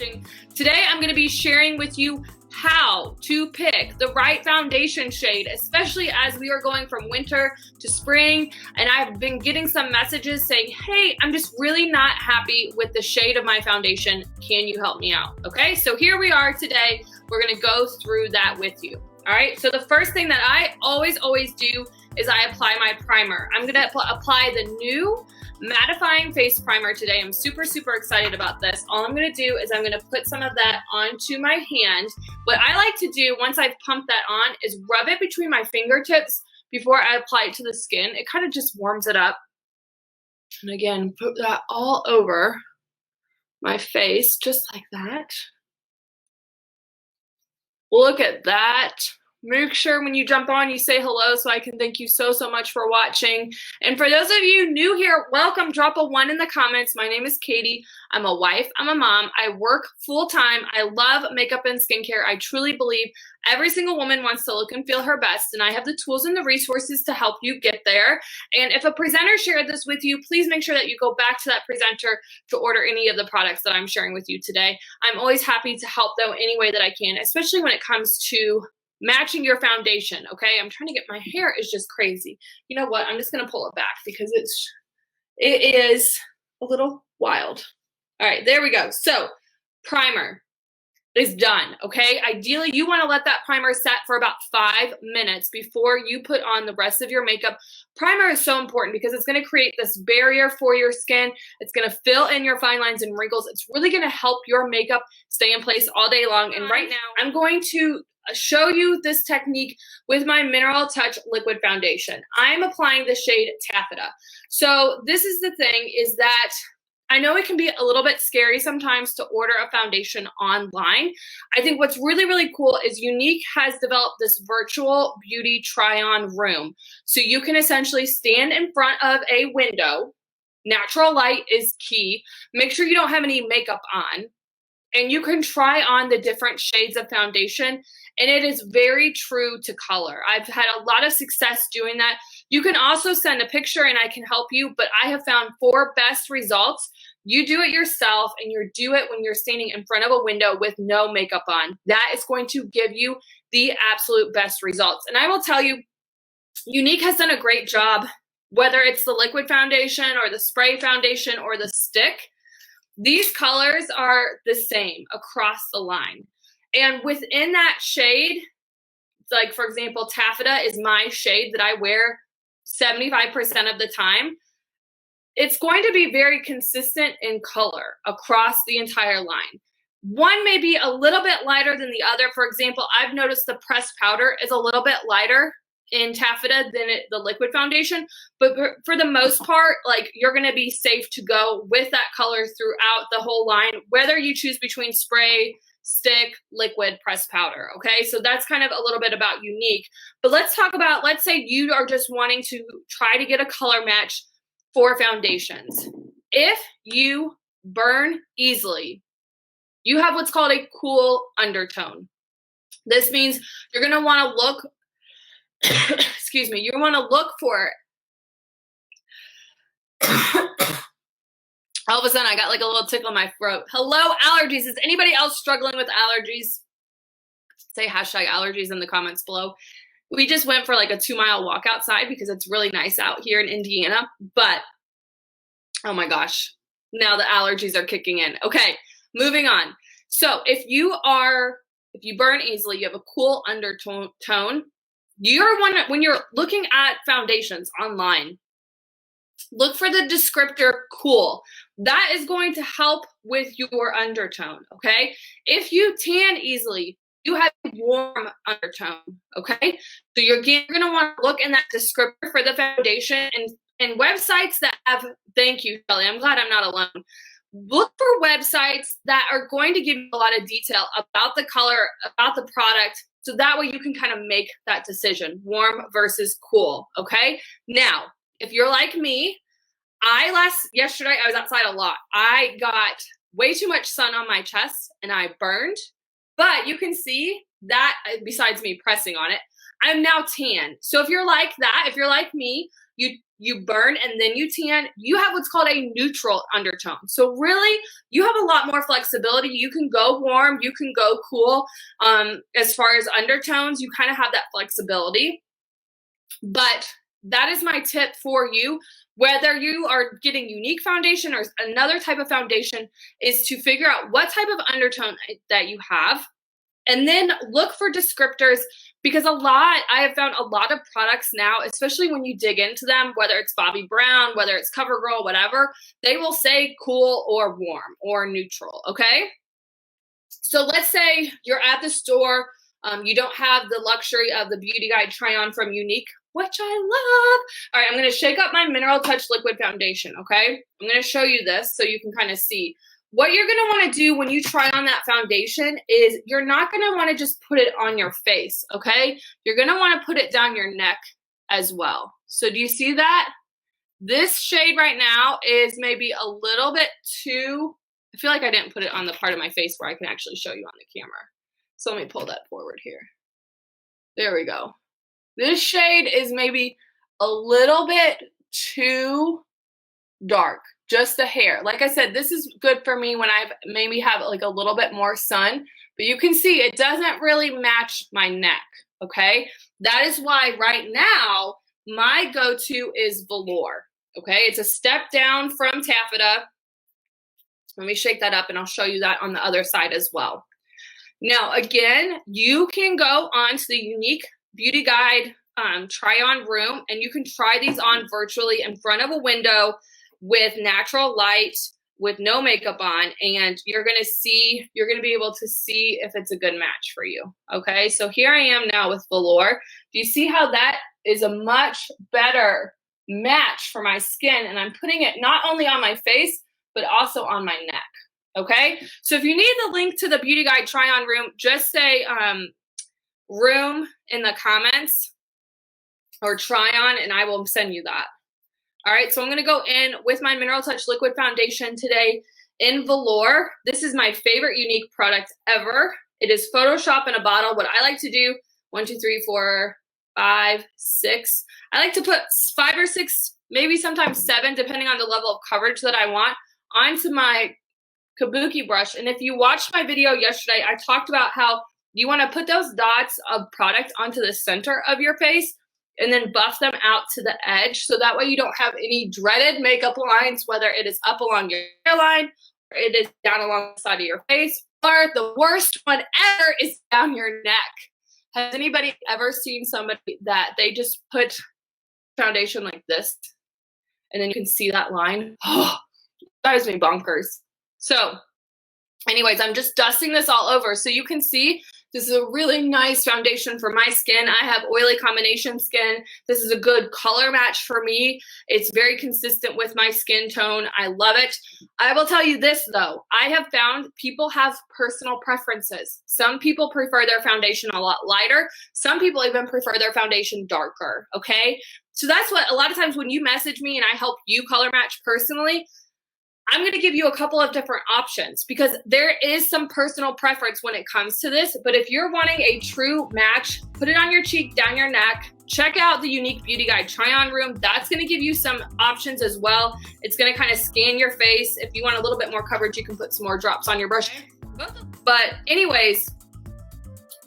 watching. Today I'm going to be sharing with you how to pick the right foundation shade, especially as we are going from winter to spring. And I've been getting some messages saying, hey, I'm just really not happy with the shade of my foundation. Can you help me out? Okay, so here we are today. We're going to go through that with you. All right, so the first thing that I always do is I apply my primer. I'm going to apply the new Mattifying face primer today. I'm super excited about this. All I'm going to do is I'm going to put some of that onto my hand. What I like to do once I've pumped that on is rub it between my fingertips before I apply it to the skin. It kind of just warms it up. And again, put that all over my face just like that. Look at that. Make sure when you jump on, you say hello so I can thank you so much for watching. And for those of you new here, welcome. Drop a 1 in the comments. My name is Katie. I'm a wife. I'm a mom. I work full time. I love makeup and skincare. I truly believe every single woman wants to look and feel her best, and I have the tools and the resources to help you get there. And if a presenter shared this with you, please make sure that you go back to that presenter to order any of the products that I'm sharing with you today. I'm always happy to help, though, any way that I can, especially when it comes to matching your foundation. Okay, I'm trying to get, my hair is just crazy. You know what? I'm just gonna pull it back because it is a little wild. All right, there we go. So primer is done. Okay, ideally you want to let that primer set for about 5 minutes before you put on the rest of your makeup. Primer is so important because it's going to create this barrier for your skin. It's going to fill in your fine lines and wrinkles. It's really going to help your makeup stay in place all day long. And right now I'm going to show you this technique with my Mineral Touch liquid foundation. I'm applying the shade Taffeta. So this is the thing, is that I know it can be a little bit scary sometimes to order a foundation online. I think what's really cool is Younique has developed this virtual beauty try-on room. So you can essentially stand in front of a window. Natural light is key. Make sure you don't have any makeup on. And you can try on the different shades of foundation, and it is very true to color. I've had a lot of success doing that. You can also send a picture and I can help you, but I have found 4 best results. You do it yourself, and you do it when you're standing in front of a window with no makeup on. That is going to give you the absolute best results. And I will tell you, Younique has done a great job, whether it's the liquid foundation or the spray foundation or the stick. These colors are the same across the line. And within that shade, like for example, Taffeta is my shade that I wear 75% of the time. It's going to be very consistent in color across the entire line. One may be a little bit lighter than the other. For example, I've noticed the pressed powder is a little bit lighter in Taffeta than the liquid foundation, but for the most part, like, you're going to be safe to go with that color throughout the whole line, whether you choose between spray, stick, liquid, pressed powder. Okay, so that's kind of a little bit about Younique. But let's talk about, let's say you are just wanting to try to get a color match for foundations. If you burn easily, you have what's called a cool undertone. This means you're going to want to look excuse me, you want to look for all of a sudden I got like a little tickle in my throat. Hello, allergies. Is anybody else struggling with allergies? Say hashtag allergies in the comments below. We just went for like a 2-mile walk outside because it's really nice out here in Indiana, but oh my gosh, now the allergies are kicking in. Okay, moving on. So if you burn easily, you have a cool undertone, when you're looking at foundations online, look for the descriptor cool. That is going to help with your undertone, okay? If you tan easily, you have a warm undertone, okay? So you're going to want to look in that descriptor for the foundation, and websites that have, thank you, Shelly, I'm glad I'm not alone. Look for websites that are going to give you a lot of detail about the color, about the product, so that way you can kind of make that decision, warm versus cool, okay? Now, if you're like me, yesterday I was outside a lot. I got way too much sun on my chest and I burned, but you can see that, besides me pressing on it, I'm now tan. So if you're like that, if you're like me, you you burn, and then you tan, you have what's called a neutral undertone. So really, you have a lot more flexibility. You can go warm, you can go cool. As far as undertones, you kind of have that flexibility. But that is my tip for you. Whether you are getting Younique foundation or another type of foundation, is to figure out what type of undertone that you have. And then look for descriptors, because I have found a lot of products now, especially when you dig into them, whether it's Bobbi Brown, whether it's CoverGirl, whatever, they will say cool or warm or neutral, okay? So let's say you're at the store, you don't have the luxury of the Beauty Guide Try-On from Younique, which I love. All right, I'm gonna shake up my Mineral Touch Liquid Foundation, okay? I'm gonna show you this so you can kind of see. What you're gonna wanna do when you try on that foundation is you're not gonna wanna just put it on your face, okay? You're gonna wanna put it down your neck as well. So do you see that? This shade right now is maybe a little bit too, I feel like I didn't put it on the part of my face where I can actually show you on the camera. So let me pull that forward here. There we go. This shade is maybe a little bit too dark, just a hair. Like I said, this is good for me when I maybe have like a little bit more sun, but you can see it doesn't really match my neck, okay? That is why right now, my go-to is Velour, okay? It's a step down from Taffeta. Let me shake that up and I'll show you that on the other side as well. Now, again, you can go on to the Younique Beauty Guide try-on room, and you can try these on virtually in front of a window with natural light, with no makeup on, and you're gonna be able to see if it's a good match for you, okay? So here I am now with Velour. Do you see how that is a much better match for my skin? And I'm putting it not only on my face, but also on my neck, okay? So if you need the link to the Beauty Guide try-on room, just say room in the comments or try on, and I will send you that. All right, so I'm gonna go in with my Mineral Touch Liquid Foundation today in Velour. This is my favorite Younique product ever. It is Photoshop in a bottle. What I like to do, 1, 2, 3, 4, 5, 6. I like to put 5 or 6, maybe sometimes 7, depending on the level of coverage that I want, onto my kabuki brush. And if you watched my video yesterday, I talked about how you wanna put those dots of product onto the center of your face and then buff them out to the edge, so that way you don't have any dreaded makeup lines, whether it is up along your hairline or it is down along the side of your face, or the worst one ever is down your neck. Has anybody ever seen somebody that they just put foundation like this and then you can see that line? Oh, that drives me bonkers. So anyways, I'm just dusting this all over so you can see this is a really nice foundation for my skin. I have oily combination skin. This is a good color match for me. It's very consistent with my skin tone. I love it. I will tell you this though. I have found people have personal preferences. Some people prefer their foundation a lot lighter. Some people even prefer their foundation darker, okay? So that's what a lot of times when you message me and I help you color match personally, I'm going to give you a couple of different options because there is some personal preference when it comes to this. But if you're wanting a true match, put it on your cheek, down your neck. Check out the Younique Beauty Guide try-on room. That's going to give you some options as well. It's going to kind of scan your face. If you want a little bit more coverage, you can put some more drops on your brush. But anyways,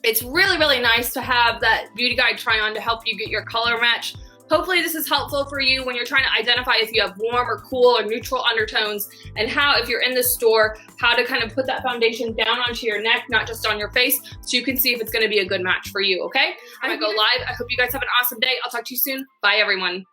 it's really, really nice to have that Beauty Guide try-on to help you get your color match. Hopefully this is helpful for you when you're trying to identify if you have warm or cool or neutral undertones, and how, if you're in the store, how to kind of put that foundation down onto your neck, not just on your face, so you can see if it's gonna be a good match for you, okay? I'm gonna go live. I hope you guys have an awesome day. I'll talk to you soon. Bye, everyone.